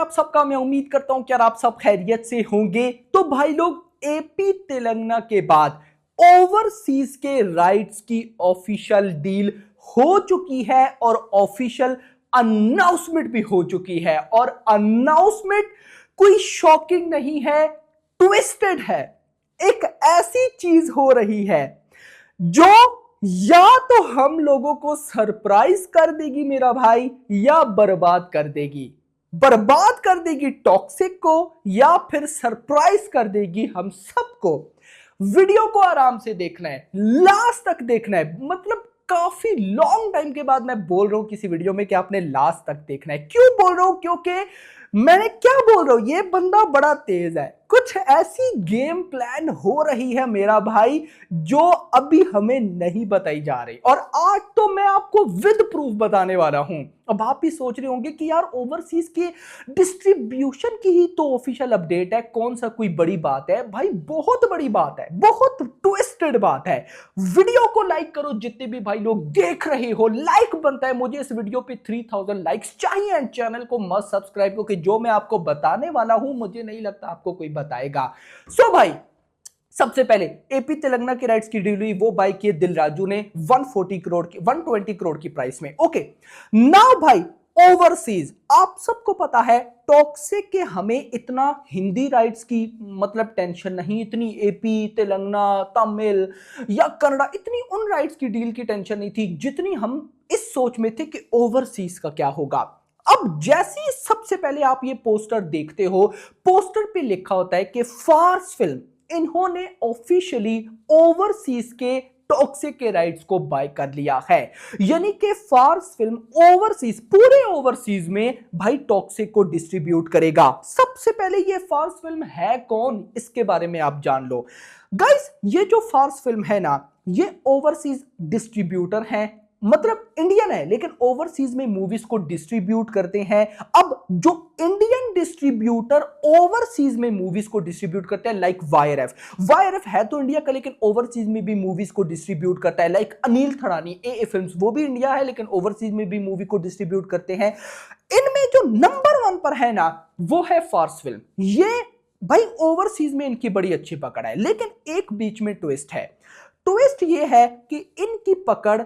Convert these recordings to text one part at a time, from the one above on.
आप सबका। मैं उम्मीद करता हूं कि यार आप सब खैरियत से होंगे। तो भाई लोग, एपी तेलंगाना के बाद ओवरसीज के राइट्स की ऑफिशियल डील हो चुकी है और ऑफिशियल अनाउंसमेंट भी हो चुकी है। और अनाउंसमेंट कोई शॉकिंग नहीं है, ट्विस्टेड है। एक ऐसी चीज हो रही है जो या तो हम लोगों को सरप्राइज कर देगी मेरा भाई, या बर्बाद कर देगी। बर्बाद कर देगी टॉक्सिक को, या फिर सरप्राइज कर देगी हम सबको। वीडियो को आराम से देखना है, लास्ट तक देखना है। मतलब काफी लॉन्ग टाइम के बाद मैं बोल रहा हूं किसी वीडियो में कि आपने लास्ट तक देखना है। क्यों बोल रहा हूं? क्योंकि मैंने क्या बोल रहा हूं, ये बंदा बड़ा तेज है। कुछ ऐसी गेम प्लान हो रही है मेरा भाई जो अभी हमें नहीं बताई जा रही, और आज तो मैं आपको विद प्रूफ बताने वाला हूं। अब आप भी सोच रहे होंगे कि यार ओवरसीज के डिस्ट्रीब्यूशन की ही तो ऑफिशियल अपडेट है, कौन सा कोई बड़ी बात है? भाई बहुत बड़ी बात है, बहुत ट्विस्टेड बात है। वीडियो को लाइक करो, जितने भी भाई लोग देख रहे हो। लाइक बनता है, मुझे इस वीडियो पे 3000 लाइक्स चाहिए, एंड चैनल को मस्ट सब्सक्राइब, क्योंकि जो मैं आपको बताने वाला हूं मुझे नहीं लगता आपको कोई बताएगा। सो भाई, सबसे पहले एपी तेलंगाना के राइट्स की डील हुई, वो बाय किए दिल राजू ने 120 करोड़ की 120 करोड़ की प्राइस में। ओके, नाउ भाई ओवरसीज, आप सबको पता है टॉक्सिक के हमें इतना हिंदी राइट्स की मतलब टेंशन नहीं, इतनी एपी तेलंगाना तमिल या कन्नड़ा इतनी उन राइट्स की डील की टेंशन नहीं थी जितनी हम इस सोच में थे कि ओवरसीज का क्या होगा। अब जैसे ही सबसे पहले आप ये पोस्टर देखते हो, पोस्टर पे लिखा होता है कि फार्स फिल्म इन्होंने ऑफिशियली ओवरसीज के टॉक्सिक के राइट्स को बाय कर लिया है। यानी कि फार्स फिल्म ओवरसीज, पूरे ओवरसीज में भाई टॉक्सिक को डिस्ट्रीब्यूट करेगा। सबसे पहले ये फार्स फिल्म है कौन, इसके बारे में आप जान लो गाइस। ये जो फार्स फिल्म है ना, ये ओवरसीज डिस्ट्रीब्यूटर है, मतलब इंडियन है लेकिन ओवरसीज में मूवीज को डिस्ट्रीब्यूट करते हैं। अब जो इंडियन डिस्ट्रीब्यूटर ओवरसीज में मूवीज को डिस्ट्रीब्यूट करते हैं, लाइक वाईआरएफ है तो इंडिया का लेकिन ओवरसीज में भी मूवीज को डिस्ट्रीब्यूट करता है। लाइक अनिल थड़ानी ए फिल्म्स, वो भी इंडिया है लेकिन ओवरसीज में भी मूवी को डिस्ट्रीब्यूट करते हैं। इनमें जो नंबर 1 पर है ना, वो है फार्स फिल्म। ये भाई ओवरसीज में इनकी बड़ी अच्छी पकड़ है, लेकिन एक बीच में ट्विस्ट है। ट्विस्ट ये है कि इनकी पकड़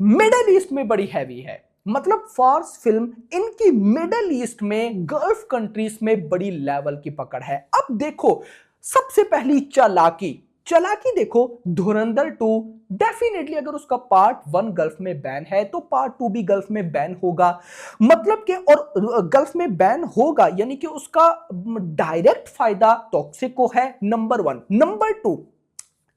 मिडल ईस्ट में बड़ी हैवी है। मतलब फार्स फिल्म इनकी मिडल ईस्ट में, गल्फ कंट्रीज में बड़ी लेवल की पकड़ है। अब देखो, सबसे पहली चालाकी देखो, धुरंधर 2 डेफिनेटली अगर उसका पार्ट 1 गल्फ में बैन है तो पार्ट 2 भी गल्फ में बैन होगा। मतलब कि और गल्फ में बैन होगा यानी कि उसका डायरेक्ट फायदा टॉक्सिक को है, नंबर 1। नंबर 2,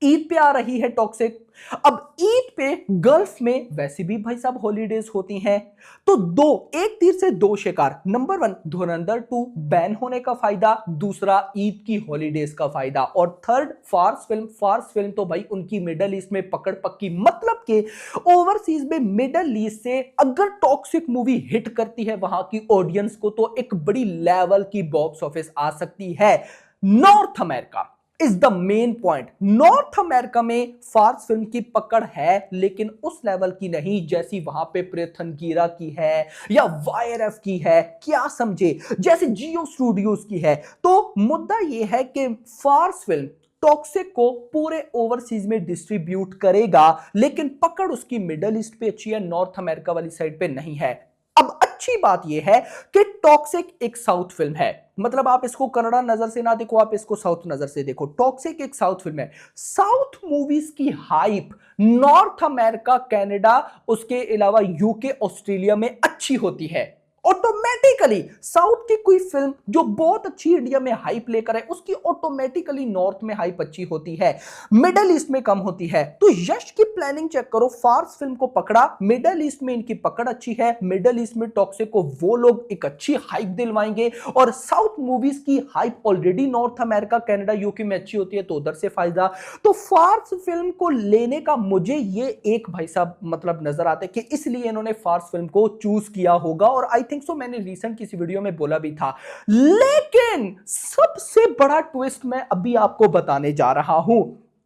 ईद पे आ रही है टॉक्सिक। अब ईद पे गल्फ में वैसे भी भाई साहब हॉलीडेज होती हैं, तो एक तीर से दो शिकार। नंबर 1 धुरंधर 2 बैन होने का फायदा, दूसरा ईद की हॉलीडेज का फायदा, और थर्ड फार्स फिल्म तो भाई उनकी मिडल ईस्ट में पकड़ पक्की। मतलब कि ओवरसीज में मिडल ईस्ट से अगर टॉक्सिक मूवी हिट करती है वहां की ऑडियंस को, तो एक बड़ी लेवल की बॉक्स ऑफिस आ सकती है। North America is the main point. North America में फार्स फिल्म की पकड़ है, लेकिन उस लेवल की नहीं जैसी वहां पे प्रेथनगीरा की है या वाईआरएफ की है, क्या समझे, जैसे जियो स्टूडियोज की है। तो मुद्दा यह है कि फार्स फिल्म टॉक्सिक को पूरे ओवरसीज में डिस्ट्रीब्यूट करेगा, लेकिन पकड़ उसकी मिडल ईस्ट पे अच्छी है, नॉर्थ अमेरिका वाली साइड पे नहीं है। अब अच्छी बात यह है कि टॉक्सिक एक साउथ फिल्म है, मतलब आप इसको कन्नड़ा नजर से ना देखो, आप इसको साउथ नजर से देखो। टॉक्सिक एक साउथ फिल्म है। साउथ मूवीज की हाइप नॉर्थ अमेरिका, कनाडा, उसके अलावा यूके, ऑस्ट्रेलिया में अच्छी होती है। ऑटोमेटिकली साउथ की कोई फिल्म जो बहुत अच्छी इंडिया में हाइप लेकर है, उसकी ऑटोमेटिकली नॉर्थ में हाइप अच्छी होती है, मिडल ईस्ट में कम होती है। तो यश की प्लानिंग चेक करो, फार्स फिल्म को पकड़ा, मिडल ईस्ट में इनकी पकड़ अच्छी है, मिडल ईस्ट में टॉक्सिक को वो लोग एक अच्छी हाइप दिलवाएंगे, और साउथ मूवीज की hype already north America, Canada, UK में अच्छी होती है, तो उधर से फायदा। तो फार्स फिल्म को लेने का मुझे ये एक भाई साहब मतलब नजर आता है कि इसलिए इन्होंने फार्स फिल्म को चूज किया होगा, और आई थिंक सो मैंने रिसेंट किसी वीडियो में बोला भी था। लेकिन सबसे बड़ा ट्विस्ट मैं अभी आपको बताने जा रहा हूं।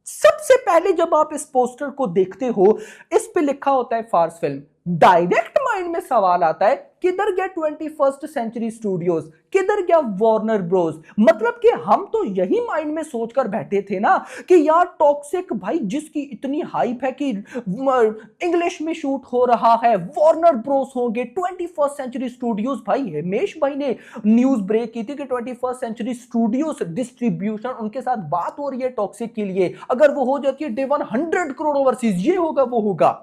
सबसे पहले जब आप इस पोस्टर को देखते हो, इस पे लिखा होता है फार्स फिल्म, डायरेक्ट माइंड में सवाल आता है, किधर गया 21st सेंचुरी स्टूडियोज, किधर गया वार्नर ब्रोस। मतलब कि हम तो यही माइंड में सोचकर बैठे थे ना कि यार टॉक्सिक भाई जिसकी इतनी हाइप है कि इंग्लिश में शूट हो रहा है, वार्नर ब्रोस होंगे, 21st सेंचुरी स्टूडियोज। भाई हिमेश भाई ने न्यूज ब्रेक की थी कि 21st सेंचुरी स्टूडियोज डिस्ट्रीब्यूशन उनके साथ बात हो रही है टॉक्सिक के लिए, अगर वो हो जाती है डे 100 करोड़ ओवरसीज, ये होगा वो होगा।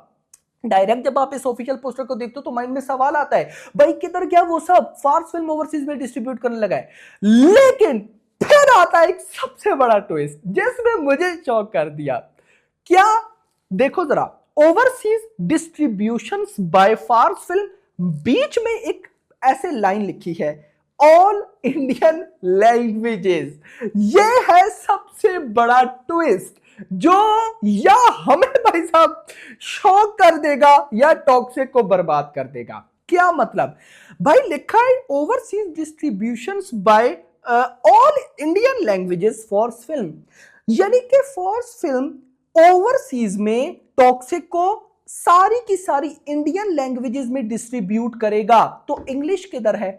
डायरेक्ट जब आप इस ऑफिशियल पोस्टर को देखते हो तो माइंड में सवाल आता है, भाई किधर गया वो सब, फार्स फिल्म ओवरसीज में डिस्ट्रीब्यूट करने लगा है। लेकिन फिर आता है एक सबसे बड़ा ट्विस्ट जिसने मुझे शॉक कर दिया। क्या, देखो जरा, overseas distributions by Phars film, बीच में एक ऐसे लाइन लिखी है, ऑल इंडियन लैंग्वेजेस। ये है सबसे बड़ा ट्विस्ट जो या हमें भाई साहब शॉक कर देगा या टॉक्सिक को बर्बाद कर देगा। क्या मतलब, भाई लिखा है overseas distributions by all Indian languages for film, यानी कि फॉर फिल्म ओवरसीज में टॉक्सिक को सारी की सारी इंडियन लैंग्वेजेस में डिस्ट्रीब्यूट करेगा। तो इंग्लिश किधर है,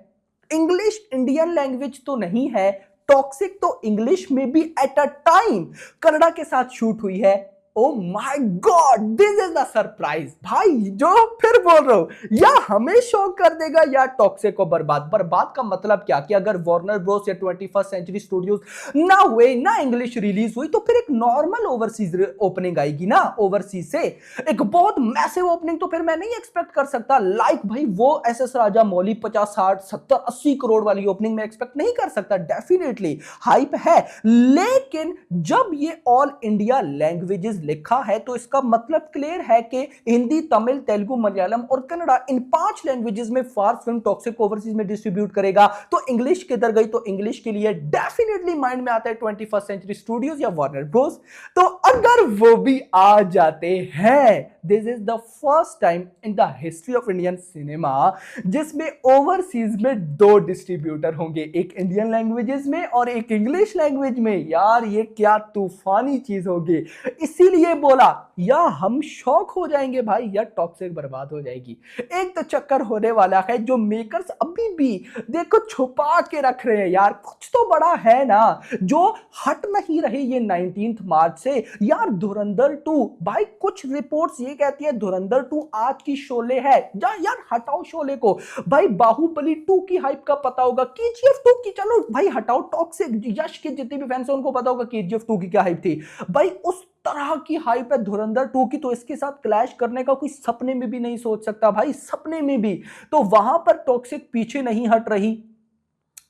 इंग्लिश इंडियन लैंग्वेज तो नहीं है। टॉक्सिक तो इंग्लिश में भी एट अ टाइम कन्नड़ा के साथ शूट हुई है। Oh my God, this is the surprise. भाई जो फिर बोल रहा हूं, या हमें शॉक कर देगा या टॉक्सिक को बर्बाद। बर्बाद का मतलब क्या कि अगर वार्नर ब्रोस या 21st सेंचुरी स्टूडियोज ना हुए, ना इंग्लिश रिलीज हुई, तो फिर एक नॉर्मल ओवरसीज ओपनिंग आएगी ना, ओवरसीज से एक बहुत मैसिव ओपनिंग तो फिर मैं नहीं एक्सपेक्ट कर सकता। लाइक भाई वो एसएस राजा मौली 50 60 70 80 करोड़ वाली ओपनिंग में एक्सपेक्ट नहीं कर सकता। डेफिनेटली हाइप है, लेकिन जब ये ऑल इंडिया लैंग्वेजेस लिखा है तो इसका मतलब क्लियर है कि हिंदी, तमिल, तेलुगु, मलयालम और कन्नड़ा, इन 5 लैंग्वेजेस में फार्स फिल्म टॉक्सिक ओवरसीज में डिस्ट्रीब्यूट करेगा। तो इंग्लिश किधर गई, तो इंग्लिश के लिए डेफिनेटली माइंड में आता है 21st सेंचुरी स्टूडियोज या वार्नर ब्रोस। तो अगर वो भी आ जाते हैं, this is the first time in the history of Indian cinema जिसमें ओवरसीज में 2 डिस्ट्रीब्यूटर होंगे, एक इंडियन लैंग्वेजेस में और एक इंग्लिश लैंग्वेज में। यार ये क्या तूफानी चीज होगी। इसीलिए बोला या हम शॉक हो जाएंगे भाई या टॉक्सिक बर्बाद हो जाएगी। एक तो चक्कर होने वाला है जो मेकर्स अभी भी देखो छुपा के रख रहे हैं। यार कुछ तो बड़ा है ना जो हट नहीं रहे ये 19 मार्च से। यार धुरंधर 2, भाई कुछ रिपोर्ट्स ये कहती है धुरंधर 2 आज की शोले है। यार हटाओ शोले को, भाई बाहुबली 2 की हाइप का पता होगा, केजीएफ 2 की चलो भाई हटाओ, टॉक्सिक यश के जितने भी फैंस हैं उनको पता होगा केजीएफ 2 की क्या हाइप थी। भाई उस तरह की हाइप है धुरंधर 2 की, तो इसके साथ क्लैश करने का कोई सपने में भी नहीं सोच सकता भाई, सपने में भी। तो वहां पर टॉक्सिक पीछे नहीं हट रही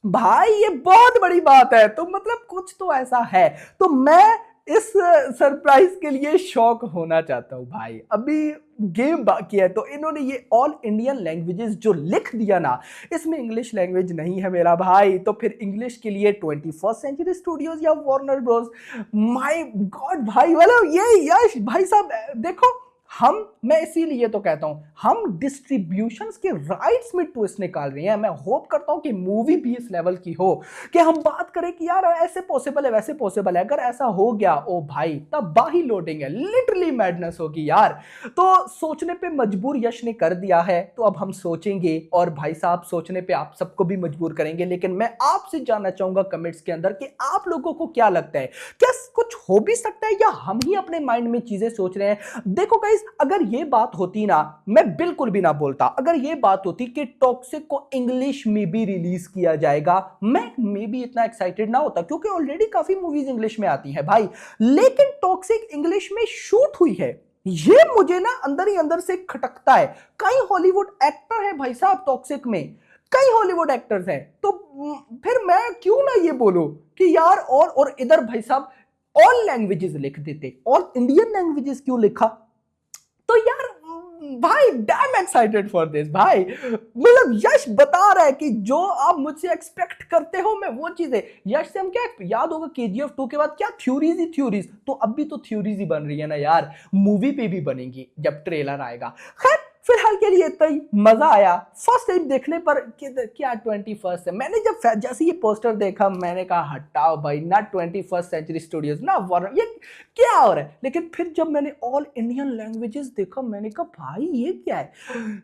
भाई, ये बहुत बड़ी बात है। तो मतलब कुछ तो ऐसा है। तो मैं इस सरप्राइज के लिए शॉक होना चाहता हूं भाई। अभी गेम बाकी है, तो इन्होंने ये ऑल इंडियन लैंग्वेजेस जो लिख दिया ना, इसमें इंग्लिश लैंग्वेज नहीं है मेरा भाई। तो फिर इंग्लिश के लिए 21st सेंचुरी स्टूडियोज या वार्नर ब्रोस। माय गॉड भाई, मतलब ये यश भाई साहब देखो, मैं इसीलिए तो कहता हूं हम डिस्ट्रीब्यूशंस के राइट्स में ट्विस्ट निकाल रहे हैं। मैं होप करता हूं कि मूवी भी इस लेवल की हो कि हम बात करें कि यार ऐसे पॉसिबल है, वैसे पॉसिबल है। अगर ऐसा हो गया ओ भाई तब बाही लोडिंग है, लिटरली मैडनेस होगी यार। तो सोचने पे मजबूर यश ने कर दिया है, तो अब हम सोचेंगे और भाई साहब सोचने पे आप सबको भी मजबूर करेंगे। लेकिन मैं आपसे जानना चाहूंगा कमेंट्स के अंदर कि आप लोगों को क्या लगता है, क्या कुछ हो भी सकता है या हम ही अपने माइंड में चीजें सोच रहे हैं। देखो गाइस, अगर ये बात होती ना, मैं बिल्कुल भी ना बोलता। अगर ये बात होती कि टॉक्सिक को इंग्लिश में भी रिलीज किया जाएगा, मैं भी इतना एक्साइटेड ना होता, क्योंकि ऑलरेडी काफी मूवीज इंग्लिश में आती हैं भाई। लेकिन टॉक्सिक इंग्लिश में शूट हुई है, ये मुझे ना अंदर ही अंदर से खटकता है। कई हॉलीवुड एक्टर है भाई साहब टॉक्सिक में, कई हॉलीवुड एक्टर्स हैं। तो फिर मैं क्यों ना ये बोलूं कि यार और इधर भाई साहब ऑल लैंग्वेजेस लिख देते, ऑल इंडियन लैंग्वेजेस क्यों लिखा। तो यार भाई डैम एक्साइटेड फॉर दिस भाई। मतलब यश बता रहा है कि जो आप मुझसे एक्सपेक्ट करते हो मैं वो चीजें। यश से हम क्या याद होगा केजीएफ 2 के बाद क्या थ्योरीज ही थ्योरीज, तो अब भी तो थ्योरीज ही बन रही है ना यार, मूवी पे भी बनेगी जब ट्रेलर आएगा। खैर फिलहाल के लिए इतना ही। मजा आया फर्स्ट टाइम देखने पर कि क्या 21st है। मैंने जब जैसे ये पोस्टर देखा मैंने कहा हटाओ भाई, ना 21st सेंचुरी स्टूडियोज ना वार्नर, ये क्या हो रहा है। लेकिन फिर जब मैंने ऑल इंडियन लैंग्वेजेस देखा मैंने कहा भाई ये क्या है।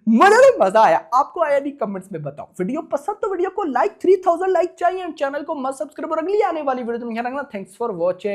मजा आया। आपको आया नहीं कमेंट्स में बताओ। वीडियो पसंद तो वीडियो को लाइक, 3000 लाइक चाहिए। चैनल को मत सब्सक्राइब और अगली आने वाली वीडियो में ध्यान रखना। Thanks for watching.